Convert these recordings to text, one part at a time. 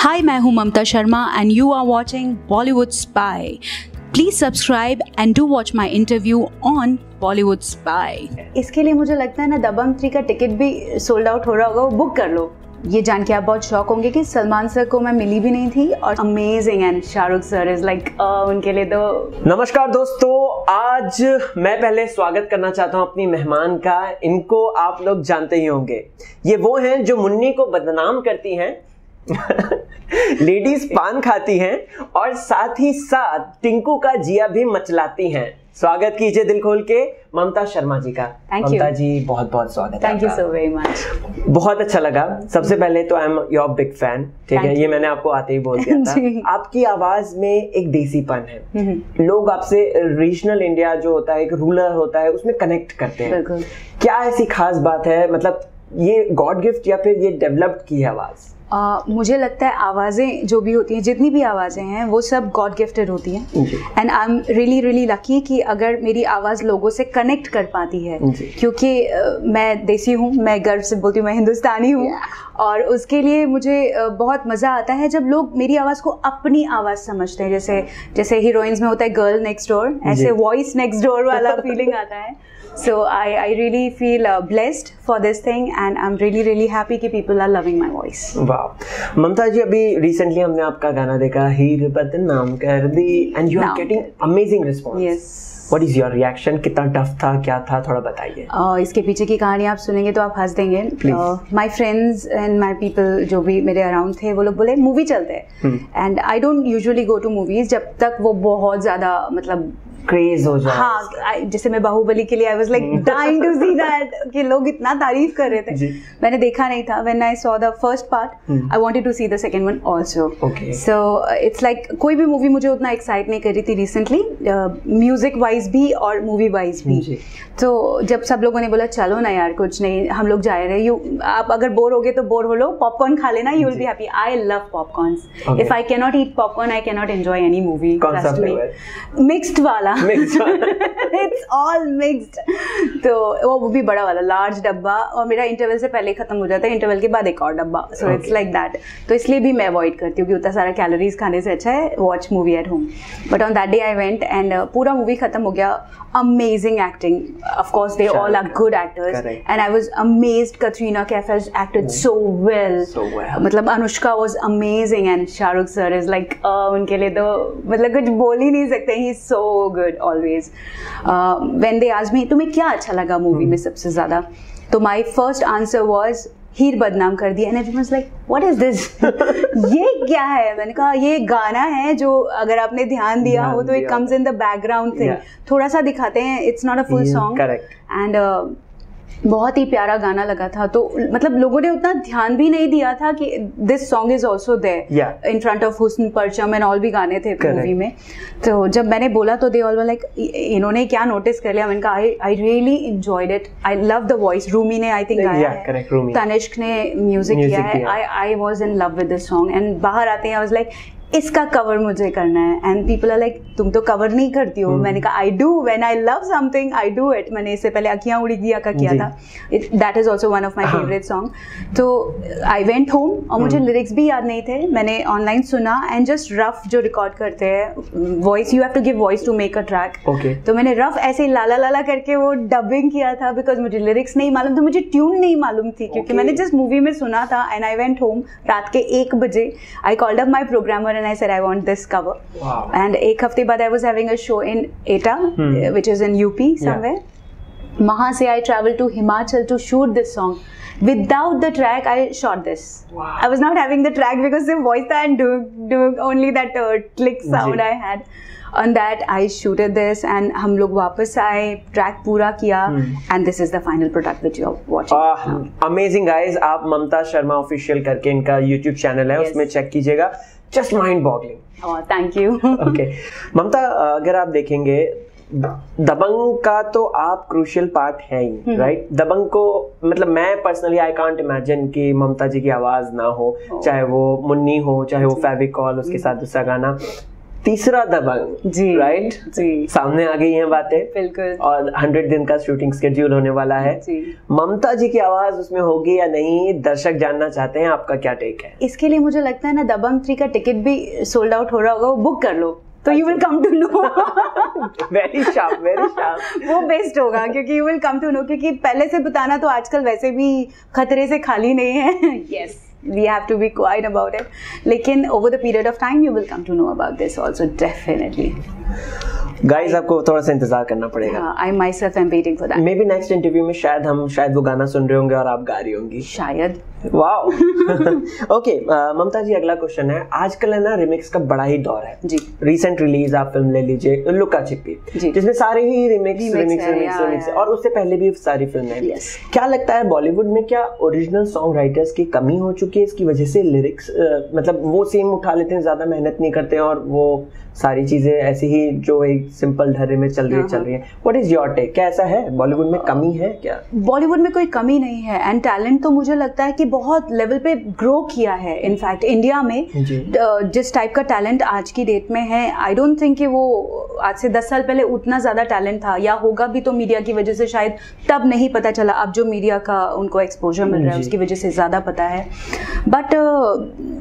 Hi, मैं हूँ Mamta Sharma and you are watching Bollywood Spy. Please subscribe and do watch my interview on Bollywood Spy. इसके लिए मुझे लगता है ना दबंग 3 का टिकट भी सोल्ड आउट हो रहा होगा, वो बुक कर लो। ये जान के आप बहुत शॉक होंगे कि सलमान सर को मैं मिली भी नहीं थी और amazing and Shahrukh sir is like उनके लिए तो। नमस्कार दोस्तों, आज मैं पहले स्वागत करना चाहता हूं अपनी मेहमान का। इनको आप लोग जानते ही होंगे, ये वो हैं जो मुन्नी को बदनाम करती हैं लेडीज पान खाती हैं और साथ ही साथ टिंकू का जिया भी मचलाती हैं। स्वागत कीजिए दिल खोल के ममता शर्मा जी का। ममता जी बहुत बहुत स्वागत है। Thank you so very much. बहुत अच्छा लगा। सबसे पहले तो I am your big fan, ठीक है, ये मैंने आपको आते ही बोल दिया था। आपकी आवाज में एक देसीपन है। लोग आपसे रीजनल इंडिया जो होता है, एक रूरल होता है, उसमें कनेक्ट करते हैं। क्या ऐसी खास बात है, मतलब ये गॉड गिफ्ट या फिर ये डेवलप्ड की है आवाज? मुझे लगता है आवाज़ें जो भी होती हैं, जितनी भी आवाज़ें हैं वो सब गॉड गिफ्टेड होती हैं। And I am really really lucky कि अगर मेरी आवाज़ लोगों से कनेक्ट कर पाती है, क्योंकि मैं देसी हूँ, मैं गर्व से बोलती हूँ मैं हिंदुस्तानी हूँ। और उसके लिए मुझे बहुत मज़ा आता है जब लोग मेरी आवाज़ को अपनी आवाज़ समझते हैं। जैसे हीरोइंस में होता है गर्ल नेक्स्ट डोर, ऐसे वॉइस नेक्स्ट डोर वाला फीलिंग आता है। So I really feel blessed for this thing and I'm really happy कि people are loving my voice. वाह ममता जी, अभी recently हमने आपका गाना देखा हीर बदनाम कर दी and you are getting amazing response. Yes. What is your reaction? कितना टफ था, क्या था, थोड़ा बताइए। इसके पीछे की कहानी आप सुनेंगे तो आप हंस देंगे। My friends and my people जो भी मेरे अराउंड थे वो लोग बोले मूवी चलते हैं and I don't usually go to movies जब तक वो बहुत ज़्यादा मतलब क्रेज हो जाए। हाँ, जैसे मैं बाहुबली के लिए I was like dying to see that कि लोग इतना तारीफ कर रहे थे। मैंने देखा नहीं था। When I saw the first part I wanted to see the second one also. So it's like कोई भी मूवी मुझे उतना एक्साइट नहीं कर रही थी रिसेंटली, म्यूजिक वाइज भी और मूवी वाइज भी। तो जब सब लोगों ने बोला चलो ना यार कुछ नहीं, हम लोग जा रहे हैं, आप अगर बोर हो गए तो बोर हो लो, पॉपकॉर्न खा लेना, you will be happy. I love popcorns. If I can not eat popcorn I can not enjoy any movie. Mixed वाला It's all mixed। तो वो भी बड़ा वाला लार्ज डब्बा, और मेरा इंटरवल से पहले खत्म हो जाता है, इंटरवल के बाद एक और डब्बा। सो इट्स लाइक दैट। तो इसलिए भी मैं अवॉइड करती हूँ कि उतना सारा कैलोरीज खाने से अच्छा है watch movie at home. But on that day I went and पूरा मूवी खत्म हो गया। Amazing acting, of course they all are good actors and I was amazed. Katrina Kaif has acted so well, मतलब Anushka was amazing and Shahrukh sir is like उनके लिए तो मतलब कुछ बोल ही नहीं सकते। He is so good always. When they asked me तुम्हें क्या अच्छा लगा मूवी में सबसे ज्यादा, तो माय फर्स्ट आंसर वाज हीर बदनाम कर दिया। And everyone was like what is this? ये क्या है? मैंने कहा ये गाना है जो अगर आपने ध्यान दिया हो तो it comes in the background thing, थोड़ा सा दिखाते हैं, it's not a full song. And बहुत ही प्यारा गाना लगा था। तो मतलब लोगों ने उतना ध्यान भी नहीं दिया था कि this song is also there in front of Husn Parcham and all भी गाने थे मूवी में। तो जब मैंने बोला तो दे ऑल वर लाइक इन्होंने क्या नोटिस कर लिया? मैंने कहा I really enjoyed it. I love the voice. Rumi ने आई थिंक गाया है, तनिष्क ने म्यूजिक किया है। I was in love with this song and बाहर आते हैं आई वाज लाइक इसका कवर मुझे करना है। एंड पीपल आर लाइक तुम तो कवर नहीं करती हो। मैंने कहा I do, when I love something I do it. मैंने इससे पहले अखियां उड़ी दिया का किया था, that is also one of my favourite song. तो आई वेंट होम और मुझे लिरिक्स भी याद नहीं थे, मैंने ऑनलाइन सुना एंड जस्ट रफ जो रिकॉर्ड करते हैं voice, you have to give voice to make a track. तो मैंने रफ ऐसे लाला लाला करके वो डबिंग किया था, बिकॉज मुझे लिरिक्स नहीं मालूम था, मुझे ट्यून नहीं मालूम थी, क्योंकि मैंने जस्ट मूवी में सुना था। एंड आई वेंट होम रात के 1 बजे, I called up my programmer and I said I want this cover. Wow. And एक हफ्ते बाद I was having a show in ETA, which is in UP somewhere. वहाँ से I traveled to Himachal to shoot this song. Without the track, I shot this. Wow. I was not having the track because the voice and doing only that click sound I had. On that I shooted this and हम लोग वापस आए, track पूरा किया and this is the final product which you are watching. Amazing guys, आप Mamta Sharma official करके इनका YouTube channel है, उसमें चेक कीजिएगा। Just mind boggling. Oh, thank you. Okay. ममता, अगर आप देखेंगे दबंग का तो आप क्रूशियल पार्ट है ही, राइट? दबंग को मतलब मैं पर्सनली आई कांट इमेजिन कि ममता जी की आवाज ना हो, चाहे वो मुन्नी हो, चाहे वो फेविकॉल, उसके साथ दूसरा गाना। तीसरा दबंग जी, राइट जी, सामने आ गई हैं बातें, बिल्कुल, और 100 दिन का शूटिंग स्केड्यूल होने वाला है जी। ममता जी की आवाज उसमें होगी या नहीं, दर्शक जानना चाहते हैं, आपका क्या टेक है? इसके लिए मुझे लगता है ना दबंग 3 का टिकट भी सोल्ड आउट हो रहा होगा, वो बुक कर लो तो you will come to know. Very sharp, very sharp. वो बेस्ट होगा क्योंकि you will come to know, क्योंकि पहले से बताना तो आजकल वैसे भी खतरे से खाली नहीं है। Yes, we have to be quiet about it, लेकिन over the period of time you will come to know about this also, definitely. Guys आपको थोड़ा सा इंतजार करना पड़ेगा। I myself am waiting for that. May be next interview में शायद वो गाना सुन रहे होंगे और आप गा रही होंगी शायद। वाओ। ओके ममता जी, अगला क्वेश्चन है, आजकल है ना रिमिक्स का बड़ा ही दौर है जी। रिसेंट रिलीज आप फिल्म ले लीजिए लुका छिपी, जिसमें सारे ही रिमिक्स और उससे पहले भी सारी फिल्में। क्या लगता है बॉलीवुड में क्या ओरिजिनल सॉन्ग राइटर्स की कमी हो चुकी है इसकी वजह से? लिरिक्स मतलब वो सेम उठा लेते हैं, ज्यादा मेहनत नहीं करते हैं और वो सारी चीजें ऐसी ही जो एक सिंपल ढर्रे में चल रही है। What is your take? क्या ऐसा है बॉलीवुड में कमी है क्या? बॉलीवुड में कोई कमी नहीं है, एंड टैलेंट तो मुझे लगता है कि बहुत लेवल पे ग्रो किया है। इनफैक्ट इंडिया में जिस टाइप का टैलेंट आज की डेट में है, आई डोंट थिंक कि वो आज से 10 साल पहले उतना ज़्यादा टैलेंट था, या होगा भी तो मीडिया की वजह से शायद तब नहीं पता चला। अब जो मीडिया का उनको एक्सपोजर मिल रहा है उसकी वजह से ज़्यादा पता है। बट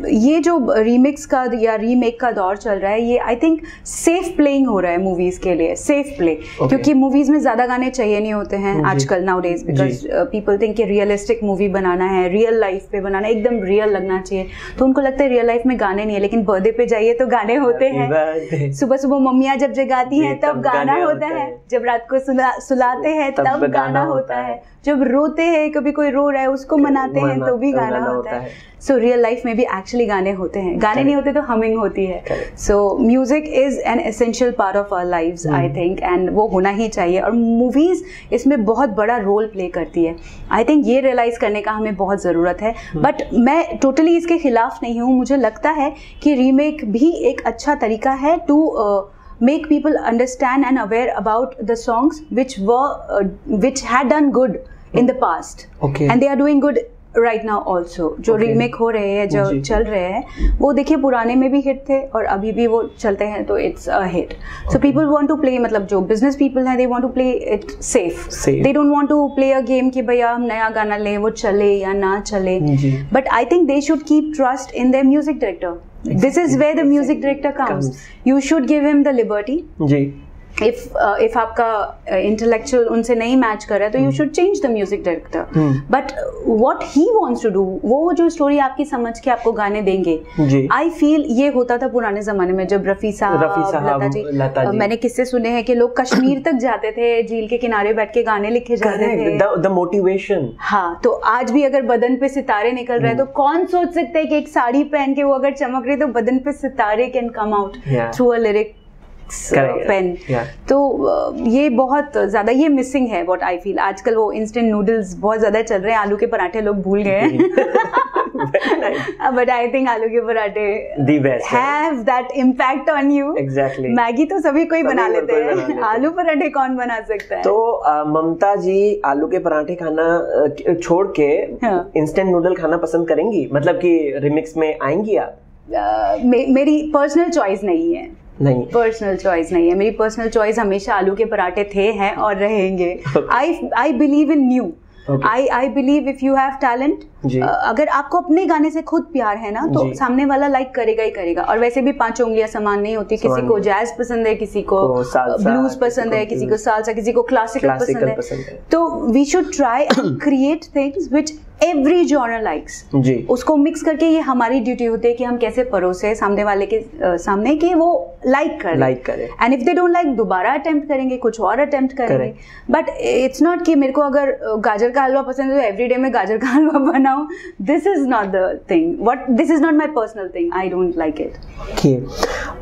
ये जो रीमिक्स का या रीमेक का दौर चल रहा है, ये आई थिंक सेफ प्लेइंग हो रहा है मूवीज़ के लिए, सेफ प्ले। क्योंकि मूवीज़ में ज़्यादा गाने चाहिए नहीं होते हैं आजकल now days, because people think कि रियलिस्टिक मूवी बनाना है, रियल लाइफ पे बनाना है, एकदम रियल लगना चाहिए, तो उनको लगता है रियल लाइफ में गाने नहीं है। लेकिन बर्थडे पे जाइए तो गाने होते हैं, सुबह सुबह मम्मियाँ जब जगाती हैं तब गाना होता है, जब रात को सुलाते हैं तब गाना होता है, जब रोते हैं, कभी कोई रो रहा है उसको मनाते हैं तो भी गाना होता है। सो रियल लाइफ में भी एक्चुअली गाने होते हैं, गाने नहीं होते तो हमिंग होती है। So music is an essential part of our lives I think, and वो होना ही चाहिए, और मूवीज इसमें बहुत बड़ा रोल प्ले करती है। आई थिंक ये रियलाइज करने का हमें बहुत ज़रूरत है। बट मैं टोटली इसके खिलाफ नहीं हूँ, मुझे लगता है कि रीमेक भी एक अच्छा तरीका है to make people understand and aware about the songs which had done good in the past, and they are doing good right now also. जो रीमेक हो रहे हैं, जो चल रहे हैं, वो देखिए पुराने में भी हिट थे और अभी भी वो चलते हैं, तो it's a hit. So people want to play, मतलब जो बिजनेस पीपल हैं, they want to play it safe, they don't want to play a game कि भैया हम नया गाना लें, वो चले या ना चले। But I think they should keep trust in their music director. This is where the music director comes. You should give him the liberty. If आपका intellectual उनसे नहीं मैच कर रहा है तो you should change the music director. But what he wants to do, वो जो story आपकी समझ के आपको गाने देंगे, I feel ये होता था पुराने जमाने में जब रफ़ी साहब, लता जी, मैंने किस्से सुने हैं कि लोग कश्मीर तक जाते थे, झील के किनारे बैठ के गाने लिखे जाते थे। The motivation. हाँ, तो आज भी अगर बदन पे सितारे निकल रहे हैं तो कौन सोच सकता है कि एक साड़ी पहन के वो अगर चमक रही तो बदन पे सितारे can come out through a lyric pen. तो ये बहुत ज्यादा ये मिसिंग है व्हाट आई फील। आजकल वो इंस्टेंट नूडल्स बहुत ज्यादा चल रहे हैं, आलू के पराठे लोग भूल गए हैं। बट आई थिंक आलू के पराठे have that impact on you. Exactly. Maggi तो सभी कोई बना लेते हैं, आलू पराठे कौन बना सकता है? तो ममता जी आलू के पराठे खाना छोड़ के इंस्टेंट नूडल खाना पसंद करेंगी, मतलब कि रिमिक्स में आएंगी आप? मेरी पर्सनल चॉइस नहीं है। नहीं, पर्सनल चॉइस नहीं है मेरी। पर्सनल चॉइस हमेशा आलू के पराठे थे, हैं और रहेंगे। आई believe in new. I believe if you have talent, अगर आपको अपने गाने से खुद प्यार है ना, तो सामने वाला लाइक करेगा ही करेगा। और वैसे भी 5 उंगलियां समान नहीं होती, किसी को जैज पसंद है, किसी को ब्लूज पसंद है, किसी को साल्सा, किसी को क्लासिकल पसंद है। तो we should try and create things which every genre likes. उसको मिक्स करके ये हमारी ड्यूटी होती है कि हम कैसे परोसे सामने वाले के सामने कि वो लाइक करे। And if they don't like, दोबारा अटेम्प्ट करेंगे, कुछ और अटेम्प्ट करेंगे। बट इट्स नॉट कि मेरे को अगर गाजर का हलवा पसंद है तो एवरीडे में गाजर का हलवा बनाऊं। This is not the thing. This is not my personal thing. I don't like it. Okay.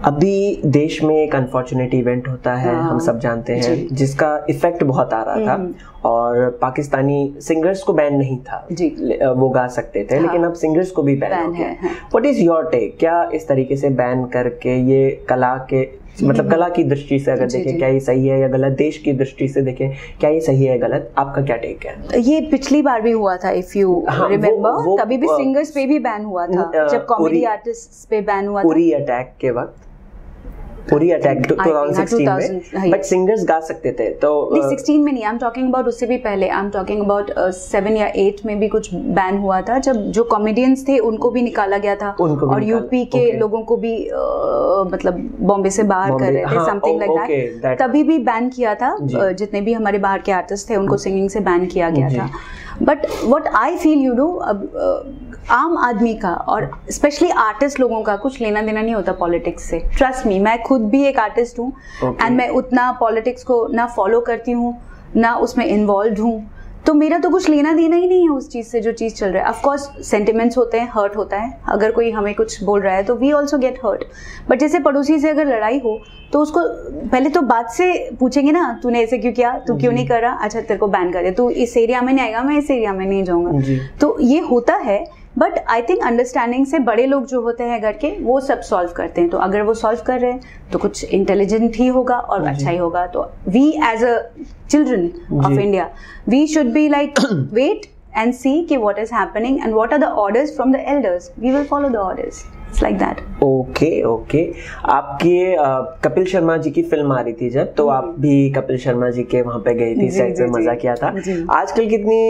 अभी देश में एक अनफॉर्चुनेट इवेंट होता है, हम सब जानते हैं, जिसका इफेक्ट बहुत आ रहा था और पाकिस्तानी सिंगर्स को बैन नहीं था जी। वो गा सकते थे, लेकिन अब सिंगर्स को भी बैन हो गया। What is your take? क्या इस तरीके से बैन करके ये कला के, मतलब कला की दृष्टि से अगर देखें क्या ये सही है या गलत, देश की दृष्टि से देखें क्या ये सही है गलत, आपका क्या टेक है? ये पिछली बार भी हुआ था, इफ यू रिमेम्बर, तभी भी सिंगर्स पे भी बैन हुआ था, जब कॉमेडी आर्टिस्ट पे बैन हुआ था, उरी अटैक के वक्त। पूरी अटैक 2016 में, बट सिंगर्स गा सकते थे तो नहीं 16 में नहीं, आई एम टॉकिंग अबाउट उससे भी पहले, आई एम टॉकिंग अबाउट 7 या 8 में भी कुछ बैन हुआ था, जब जो कॉमेडियंस थे उनको भी निकाला गया था और यूपी के लोगों को भी मतलब बॉम्बे से बाहर कर रहे थे, समथिंग लाइक दैट, तभी भी बैन किया था, जितने भी हमारे बाहर के आर्टिस्ट थे उनको सिंगिंग से बैन किया गया था। But what I feel you know, अब आम आदमी का और स्पेशली आर्टिस्ट लोगों का कुछ लेना देना नहीं होता पॉलिटिक्स से, ट्रस्ट मी, मैं खुद भी एक आर्टिस्ट हूँ एंड मैं उतना पॉलिटिक्स को ना फॉलो करती हूँ ना उसमें इन्वॉल्व हूँ, तो मेरा तो कुछ लेना देना ही नहीं है उस चीज़ से जो चीज़ चल रहा है। ऑफ कोर्स सेंटिमेंट्स होते हैं, हर्ट होता है, अगर कोई हमें कुछ बोल रहा है तो we also get hurt, but जैसे पड़ोसी से अगर लड़ाई हो तो उसको पहले तो बात से पूछेंगे ना, तूने ऐसे क्यों किया, तू क्यों नहीं कर रहा, अच्छा तेरे को बैन कर दिया, तू इस एरिया में नहीं आएगा, मैं इस एरिया में नहीं जाऊँगा, तो ये होता है। बट आई थिंक अंडरस्टैंडिंग से बड़े लोग जो होते हैं घर के वो सब सॉल्व करते हैं, तो अगर वो सॉल्व कर रहे हैं तो कुछ इंटेलिजेंट ही होगा और अच्छा ही होगा। तो we as a children of India we should be like wait and see कि what is happening and what are the orders from the elders, we will follow the orders, it's like that. Okay. आपकी कपिल शर्मा जी की film आ रही थी जब, तो आप भी कपिल शर्मा जी के वहाँ पे गई थी, सेट पे मजा किया था। आजकल कितनी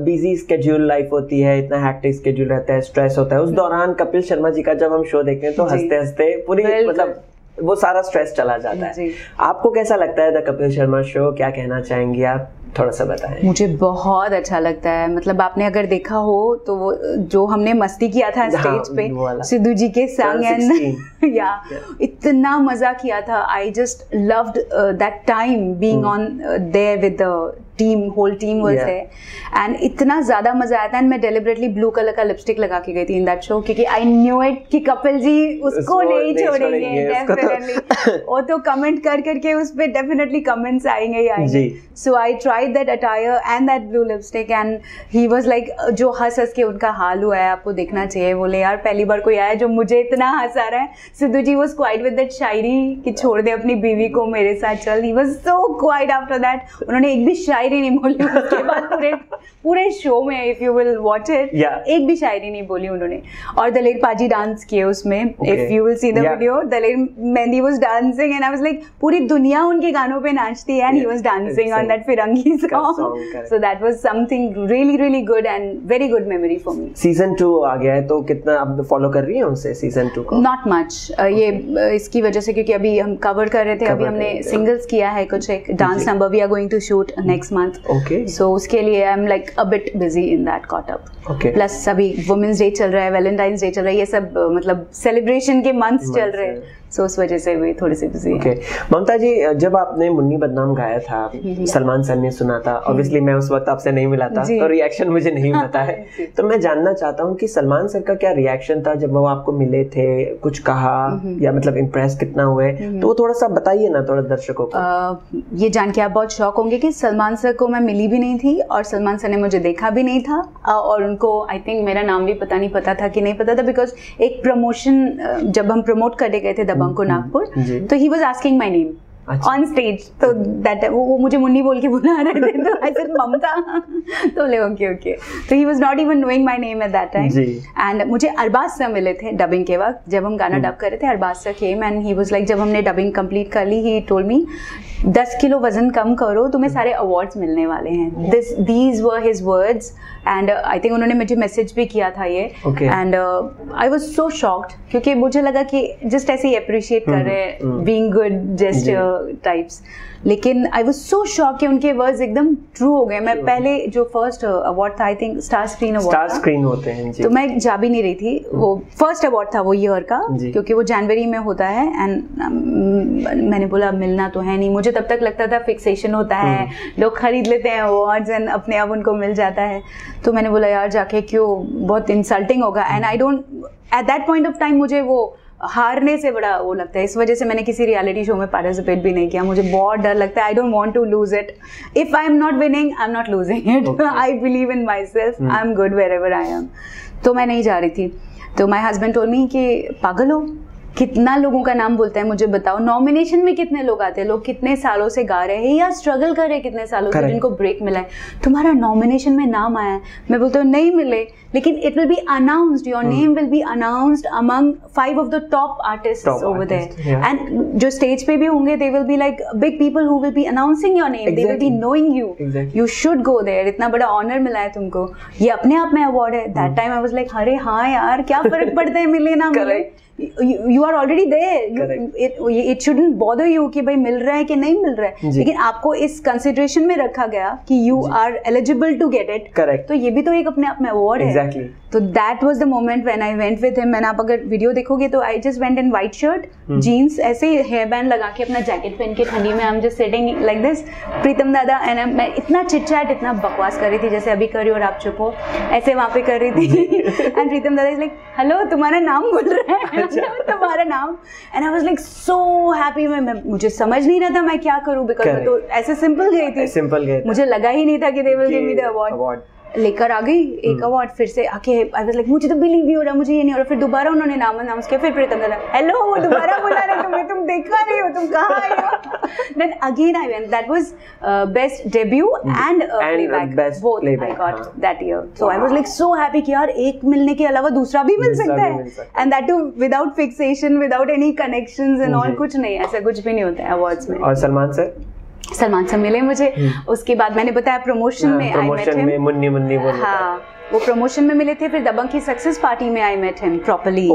बिजी स्केड्यूल लाइफ होती है, इतना हैक्टिक स्केड्यूल रहता है, स्ट्रेस होता है, उस दौरान कपिल शर्मा जी का जब हम शो देखते हैं तो हंसते हंसते पूरी मतलब वो सारा स्ट्रेस चला जाता है। आपको कैसा लगता है द कपिल शर्मा शो, क्या कहना चाहेंगी आप, थोड़ा सा बताएं। मुझे बहुत अच्छा लगता है, मतलब आपने अगर देखा हो तो वो जो हमने मस्ती किया था स्टेज पे सिद्धू जी के संग एंड या इतना मजा किया था, I just loved that time being on there with the team, whole team was there and इतना ज्यादा मजा आया था। एंड मैं डेलिबरेटली ब्लू कलर का लिपस्टिक लगा के गई थी इन दैट शो, क्योंकि आई न्यू इट कि कपिल जी उसको नहीं छोड़ेंगे डेफिनेटली, वो तो कमेंट कर करके उस पे डेफिनेटली कमेंट्स आएंगे ही आएंगे। So I tried that attire and that blue lipstick and he was like, जो हंस हंस के उनका हाल हुआ है आपको देखना चाहिए। बोले यार पहली बार कोई आया जो मुझे इतना हंसा रहा है। सिद्धू जी वाज क्वाइट विद दैट शायरी कि छोड़ दे अपनी बीवी को मेरे साथ चल, he was so quite after that, उन्होंने एक भी शायरी नहीं बोली उसके बाद पूरे शो में, if you will watch it, एक भी शायरी नहीं बोली उन्होंने। और दलेर पाजी डांस किए उसमें, if you will see the video, Daler Mehndi was dancing and I was like पूरी दुनिया उनके गानों पे नाचती है and he was dancing on that Firangi song, so that was something really really good and very good memory for me. Season 2 आ गया है तो कितना आप फॉलो कर रही हैं उसे सीजन 2 को? नॉट मच, ये इसकी वजह से क्योंकि अभी हम कवर कर रहे थे, अभी हमने सिंगल्स किया है कुछ, एक dance number we are going to shoot next month, so उसके लिए I am like a bit busy in that caught up. Plus अभी वुमेन्स डे चल रहा है, वैलेंटाइंस डे चल रहा है, ये सब मतलब सेलिब्रेशन के मंथ्स चल रहे हैं, सो उस वजह से भी थोड़ी सी बिजी है। ममता जी, जब आपने मुन्नी बदनाम गाया था, सलमान सर ने सुना था, ऑब्वियसली मैं उस वक्त आपसे नहीं मिला था तो रिएक्शन मुझे नहीं पता है तो मैं जानना चाहता हूँ कि सलमान सर का क्या रिएक्शन था जब वो आपको मिले थे, कुछ कहा या मतलब इम्प्रेस कितना हुए, तो वो थोड़ा सा बताइए ना थोड़ा दर्शकों को। ये जान के आप बहुत शॉक होंगे कि सलमान सर को मैं मिली भी नहीं थी और सलमान सर ने मुझे देखा भी नहीं था, और उनको आई थिंक मेरा नाम भी पता था कि नहीं पता था, बिकॉज एक प्रमोशन जब हम प्रमोट करने गए थे दबंग को नागपुर, तो he was asking my name on stage, तो दैट वो मुझे मुन्नी बोल के बुला रहे थे, तो आई सेड ममता, तो ले ओके तो he was not even knowing my name at that time. And मुझे अरबाज सर मिले थे डबिंग के वक्त, जब हम गाना डब कर रहे थे, Arbaaz sir came and he was like, जब हमने डबिंग कंप्लीट कर ली, ही टोल्ड मी 10 किलो वजन कम करो, तुम्हें सारे अवार्ड्स मिलने वाले हैं। These were his words and I think उन्होंने मुझे मैसेज भी किया था ये, and I was so shocked, क्योंकि मुझे लगा कि जस्ट ऐसे ही अप्रिशिएट कर रहे हैं, बीइंग गुड जेस्चर टाइप्स, लेकिन आई वाज सो शॉक कि उनके वर्ड्स एकदम ट्रू हो गए। मैं पहले जो फर्स्ट अवार्ड था, आई थिंक स्टार स्क्रीन होते हैं जी, तो मैं जा भी नहीं रही थी, वो फर्स्ट अवार्ड था वो ईयर का, क्योंकि वो जनवरी में होता है, एंड मैंने बोला मिलना तो है नहीं, मुझे तब तक लगता था फिक्सेशन होता है, लोग खरीद लेते हैं अवार्ड्स एंड अपने आप उनको मिल जाता है, तो मैंने बोला यार जाके क्यों, बहुत इंसल्टिंग होगा, and I don't at that point of time, मुझे वो हारने से बड़ा वो लगता है, इस वजह से मैंने किसी रियलिटी शो में पार्टिसिपेट भी नहीं किया, मुझे बहुत डर लगता है, I don't want to lose it, if I am not winning I am not losing it, I believe in myself, I am good wherever I am, तो मैं नहीं जा रही थी। तो माई हस्बैंड टोल्ड मी कि पागल हो, कितना लोगों का नाम बोलता है मुझे बताओ, नॉमिनेशन में कितने लोग आते हैं, लोग कितने सालों से गा रहे हैं या स्ट्रगल कर रहे हैं कितने सालों से, जिनको ब्रेक मिला है, तुम्हारा नॉमिनेशन में नाम आया है, मैं बोलता हूँ नहीं मिले, लेकिन it will be announced, your name will be announced among 5 of the top artist over there, and जो स्टेज पे भी होंगे they will be like big people who will be announcing your name, they will be knowing you, you should go there, इतना बड़ा honour मिला है तुमको, ये अपने आप में अवार्ड है। That time I was like अरे हाँ यार क्या फर्क पड़ता है मिले ना मिले, you are already there, it shouldn't bother you कि भाई मिल रहा है कि नहीं मिल रहा है, लेकिन आपको इस कंसिडरेशन में रखा गया कि you are eligible to get it, correct, तो ये भी तो एक अपने आप में अवार्ड exactly. है। तो that was the moment when I went with him, मैंने आप अगर वीडियो देखोगे तो I just went in white shirt, jeans, ऐसे हेयर बैंड लगा के अपना जैकेट पहन के ठंडी में I'm just sitting like this, प्रीतम दादा एंड मैं इतना चिट चैट इतना बकवास कर रही थी जैसे अभी कर रही हो और आप चुप हो, ऐसे वहाँ पे कर रही थी एंड प्रीतम दादा इज लाइक हेलो तुम्हारा नाम बोल रहा है तुम्हारा नाम, and I was like so happy, मैं मुझे समझ नहीं रहा था मैं क्या करूं, बिकॉज मैं तो ऐसे सिंपल गई थी, मुझे लगा ही नहीं था कि they will give me the award, लेकर आ गई एक अवार्ड, फिर से आके आई वाज लाइक मुझे तो बिलीव नहीं हो रहा, मुझे ये नहीं हो रहा, फिर दोबारा उन्होंने नाम अनाउंस किया, फिर प्रीतम दादा हेलो वो दोबारा बुला रहे तुम्हें, तुम देखा नहीं हो, तुम कहाँ आए हो, then again I went, that was best debut and playback, both I got that year, so I was like so happy कि यार एक मिलने के अलावा दूसरा भी मिल सकता है, and that too without fixation, without any connections and all, कुछ नहीं, ऐसा कुछ भी नहीं होता है अवार्ड्स में। और सलमान सर मिले मुझे, उसके बाद मैंने बताया प्रमोशन में I met him, Munni Munni बोल, हाँ वो प्रमोशन में मिले थे, फिर दबंग की सक्सेस पार्टी में I met him properly,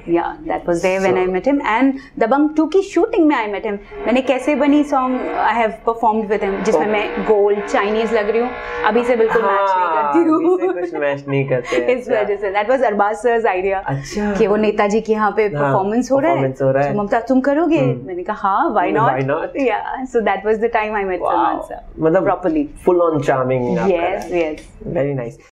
yeah that was there when I met him, and Dabangg 2 की शूटिंग में आई मेट हिम, मैंने कैसे बनी song I have performed with him, जिसमें मैं गोल्ड चाइनीज लग रही हूँ, अभी से बिल्कुल मैच नहीं करती हूँ, कुछ मैच नहीं करते इस वजह से, दैट वाज अरबाज सर's आइडिया कि वो नेताजी के यहाँ पे परफॉर्मेंस हो रहा है, तो ममता तुम करोगे, मैंने कहा हाँ why not, yeah so that was the time I met Salman sir, मतलब properly full on charming, yes very nice.